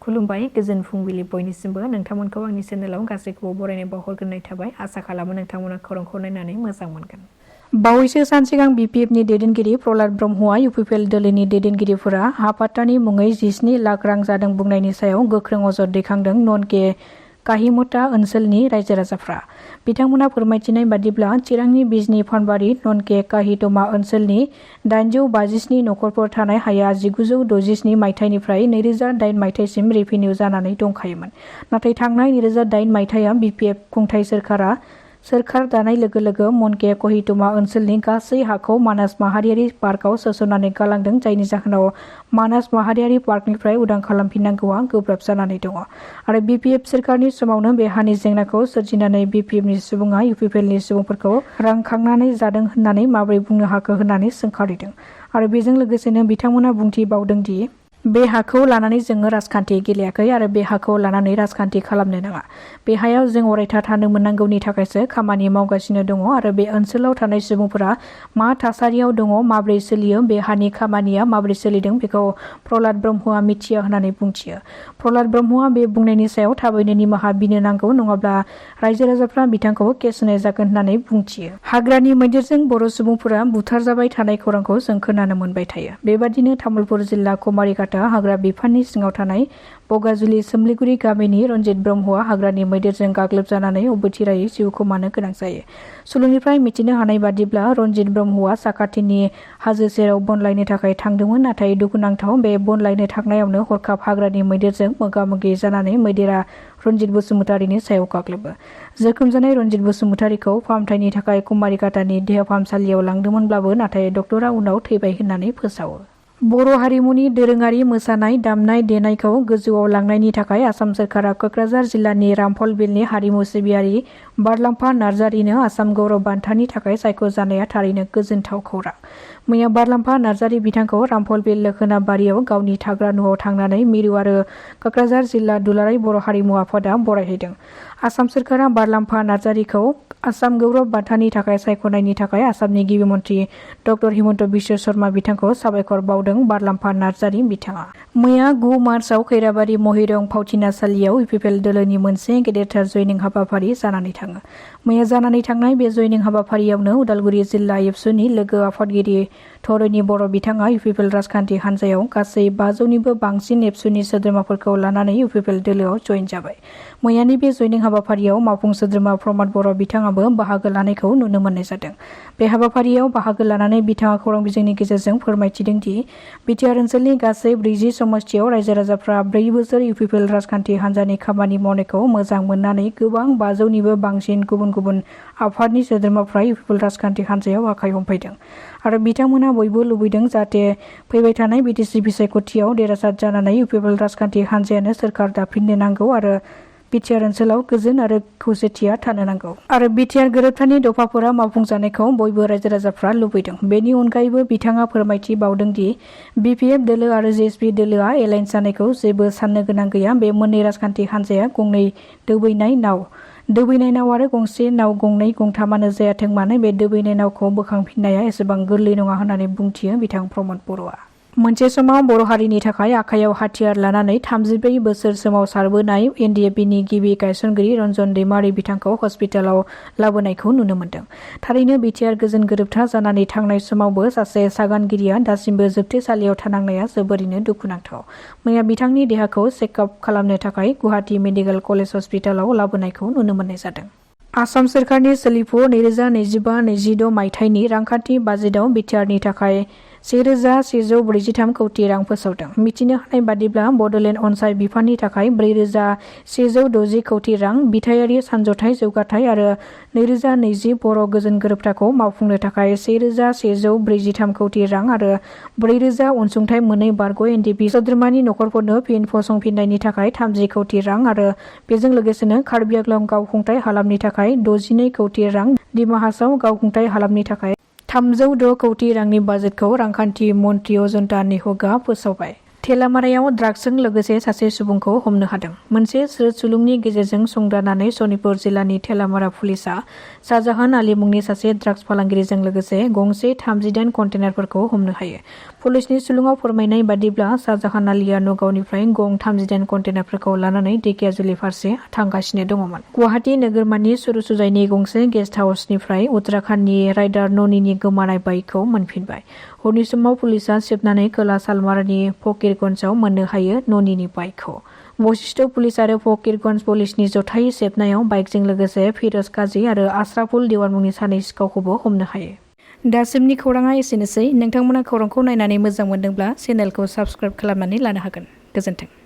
खुलुमबाय गोजोन फुंबिलि बयनिसिमबो नोंथांमोनखौ आंनि चेनेलाव गासैखौबो बरायनाय बावहरग्रोनाय थाबाय। आसा खालामो नोंथांमोना खौरांखौ नायनानै मोजां मोनगोन। बावैसो सान सिगां बिपिएफनि दैदेनगिरि प्रहलाद ब्रह्मआ इउपिपिएल दोलोनि दैदेनगिरिफोरा हाफात्तानि मुङै 17 लाख रां जादों बुंनायनि सायाव गोख्रों अजद दैखांदों नन के काहिमता ओनसोलनि रायजो राजाफ्रा। बिथांमोना फोरमायथिनाय बादिब्ला चिरांनि बिजनी फानबारि नन के काहितमा ओनसोलनि 857 नखरफोर थानाय हाया 1967 मायथाइनिफ्राय 2008 मायथाइसिम रेभिनिउ जानानै दंखायोमोन। नाथाय थांनाय 2008 मायथाइया बिपिएफ खुंथाय सोरखार दानाय लोगो लोगो मनके कहितमा ओनसोलनि गासै हाखौ मानास माहारियारि पार्कआव सोसननानै गालांदों, जायनि जाहोनाव मानास माहारियारि पार्कनिफ्राय उदां खालामफिननांगौआ गोब्राब जानानै दङ। आरो बिपिएफ सोरखारनि समावनो बे हानि जेंनाखौ सोरजिनानै बिपिएफनि सुबुङा इउपिपिएलनि सुबुंफोरखौ रां खांनानै जादों होननानै माबोरै बुंनो हाखो होननानै सोंखारिदों। आरो बेजों लोगोसेनो बिथांमोना बुंथिबावदों दि बे हाखौ लानानै जोङो राजखान्थि गेलेयाखै आरो बे हाखौ लानानै राजखान्थि खालामनो नाङा। बे हायाव जों अरायथा थानो मोननांगौनि थाखायसो खामानि मावगासिनो दङ आरो बे ओनसोलाव थानाय सुबुंफोरा मा थासारियाव दङ, माबोरै सोलियो, बे हानि खामानिया माबोरै सोलिदों बेखौ प्रहलाद ब्रह्मआ मिथिया होननानै बुंथियो। प्रहलाद ब्रह्मआ बे बुंनायनि सायाव थाबैनो निमाहा बिनो नांगौ, नङाब्ला रायजो राजाफ्रा बिथांखौ केस होनाय जागोन होननानै बुंथियो। हाग्रानि मैदेरजों बर' सुबुंफोरा बुथारजाबाय थानाय खौरांखौ जों खोनानो मोनबाय थायो। बेबादिनो तामुलपुर जिल्ला कुमारिघाटा हाग्रा बिफाननि सिङाव थानाय बगाजुलि सोमलिगुरि गामिनि रनजित ब्रह्मआ हाग्रानि मैदेरजों गाग्लोबजानानै अबथिरायै जिउ खोमानो गोनां जायो। सुलुंनिफ्राय मिथिनो हानाय बादिब्ला रनजित ब्रह्मआ साखाथिनि हाजो सेराव बन लायनो थाखाय थांदोंमोन, नाथाय दुखुनांथाव बे बन लायनो थांनायावनो हरखाब हाग्रानि मैदेरजों मोगा-मोगि जानानै मैदेरा रनजित बसुमतारिनि सायाव गाग्लोबो। जोखोम जानाय रनजित बसुमतारिखौ फाहामथायनि थाखाय कुमारिघाटानि देहा फाहामसालियाव लांदोंमोनब्लाबो नाथाय डक्टरा उनाव थैबाय होननानै फोसावो। बर' हारिमुनि दोरोङारि मोसानाय दामनाय देनायखौ गोजौआव लांनायनि थाखाय आसाम सोरखारा क'क्राझार जिल्लानि रामफलबिलनि हारिमु सिबियारि बारलाम्फा नार्जारिनो आसाम गौरव बान्थानि थाखाय सायख'जानाया थारैनो गोजोनथाव खौरां। मैया बारलाम्फा नार्जारि बिथांखौ रामफलबिल लोखोना बारियाव गावनि थाग्रा न'आव थांनानै मिरु आरो क'क्राझार जिल्ला दुलाराय बर' हारिमु आफादा बरायहैदों। आसाम सोरखारा बारलाम्फा नार्जारिखौ आसाम गौरव बान्थानि थाखाय सायख'नायनि थाखाय आसामनि गिबि मन्त्रि डक्टर हिमन्त बिश्व शर्मा बिथांखौ साबायखर बावदों। बारलाम्फा नार्जारि बिथाङा मैया 9 मार्चआव खैराबारि महिरं फावथिनासालियाव इउपिपिएल दोलोनि मोनसे गेदेरथार जयनिं हाबाफारि जानानै थाङो। मैया जानानै थांनाय बे जयनिं हाबाफारियावनो उदालगुरि जिल्ला एबसुनि लोगो आफादगिरि धरणी बर' बिथाङा इउपिपिएल राजखान्थि हान्जायाव गासै 500निबो बांसिन एबसुनि सोद्रोमाफोरखौ लानानै इउपिपिएल दोलोआव जयेन जाबाय। मैयानि बे जयनिं हाबाफारियाव मावफुं सोद्रोमा प्रमद बर' बिथाङाबो बाहागो लानायखौ नुनो मोननाय जादों। बे हाबाफारियाव बाहागो लानानै बिथाङा खौरां बिजोंनि गेजेरजों फोरमायथिदों दि बिटिआर ओनसोलनि गासै 40 समस्तियाव रायजो राजाफ्रा 4 बोसोर इउपिपिएल राजखान्थि हान्जानि खामानि मावनायखौ मोजां मोननानै गोबां 500निबो बांसिन गुबुन गुबुन आफादनि सोद्रोमाफ्रा इउपिपिएल राजखान्थि हान्जायाव आखाइ हमफैदों आरो बिथांमोना बयबो लुबैदों जाहाथे फैबाय थानाय बिटिसि बिसायख'थियाव देरहासार जानानै इउपिपिएल राजखान्थि हान्जायानो सोरखार दाफिननो नांगौ आरो बिटिआर ओनसोलाव गोजोन आरो खौसेथिया थानो नांगौ आरो बिटिआर गोरोबथानि दफाफोरा मावफुंजानायखौ बयबो रायजो राजाफ्रा लुबैदों। बेनि अनगायैबो बिथाङा फोरमायथि बावदों दि बिपिएफ दोलो आरो जेएसपि दोलोआ एलायन्स जानायखौ जेबो साननो गोनां गैया। बे मोननै राजखान्थि हान्जाया गंनै दोबैनाय नाव आरो गंसे नाव गंनै गंथामानो जायाथों मानो बे दोबैनाय नावखौ बोखांफिननाया एसेबां गोरलै नङा होननानै बुंथियो बिथां प्रमद बर'आ। मोनसे समाव बर' हारिनि थाखाय आखायाव हाथियार लानानै 34 बोसोर सोमावसारबोनाय एनडिएफबिनि गिबि गायसनगिरि रनजन दैमारि बिथांखौ हस्पिटालाव लाबोनायखौ नुनो मोन्दों। थारैनो बिटिआर गोजोन गोरोबथा जानानै थांनाय समावबो सासे सागानगिरिया दासिमबो जोबथेसालियाव थानांनाया जोबोरैनो दुखुनांथाव। मैया बिथांनि देहाखौ चेकआप खालामनो थाखाय गुवाहाटी मेडिकेल कलेज हस्पिटालाव लाबोनायखौ नुनो मोननाय जादों। आसाम सोरखारनि सोलिफु 2025-26 मायथाइनि रांखान्थि बाजेटआव बिटिआरनि थाखाय 1,143 कौटि रां फोसावदों। मिथिनो हानाय बादिब्ला बडोलेण्ड अनसाय बिफाननि थाखाय 4,160 कौटि रां, बिथायारि सानज'थाइ जौगाथाय आरो 2020 बर' गोजोन गोरोबथाखौ मावफुंनो थाखाय 1,143 कौटि रां आरो 4,000 अनसुंथाइ मोनै बारग' एनडिएफबि सोद्रोमानि नखरफोरनो फिन फसंफिननायनि थाखाय 30 कौटि रां आरो बेजों लोगोसेनो कार्बि आंलं गावखुंथाइ हालामनि थाखाय 62 कौटि रां, डिमा हासाव गावखुंथाइ हालामनि थाखाय 306 कौटि रांनि बाजेटखौ रांखान्थि मन्त्रि अजन्ता नेह'गआ फोसावबाय। थेलामारायाव ड्राग्सजों लोगोसे सासे सुबुंखौ हमनो हादों। मोनसे स्रोद सुलुंनि गेजेरजों संदाननानै सनितपुर जिल्लानि थेलामारा पुलिसा शाहजाहान आली मुंनि सासे ड्राग्स फालांगिरिजों लोगोसे गंसे 38 कन्टेनारफोरखौ हमनो हायो। पुलिसनि सुलुङाव फोरमायनाय बादिब्ला शाहजाहान आलीया नगावनिफ्राय गं 38 कन्टेनारफोरखौ लानानै ढेकियाजुलि फारसे थांगासिनो दङमोन। गुवाहाटी नोगोरमानि सुरुसुजायनि गंसे गेस्ट हाउसनिफ्राय उत्तराखन्डनि राइडार ननिनि गोमानाय बाइकखौ मोनफिनबाय। हरनि समाव पुलिसा सेबनानै खोला सालमारानि फकीरगन्जआव मोननो हायो ननिनि बाइकखौ। बशिष्ट पुलिस आरो फकीरगन्ज पुलिसनि जथायै सेबनायाव बाइकजों लोगोसे फिरोज काजी आरो आशराफुल देवान मुंनि सानै सिखावखौबो हमनो हायो। दासिमनि खौराङा एसेनोसै। नोंथांमोना खौरांखौ नायनानै मोजां मोनदोंब्ला चेनेलखौ साबस्क्राइब खालामनानै लानो हागोन। गोजोन्थों।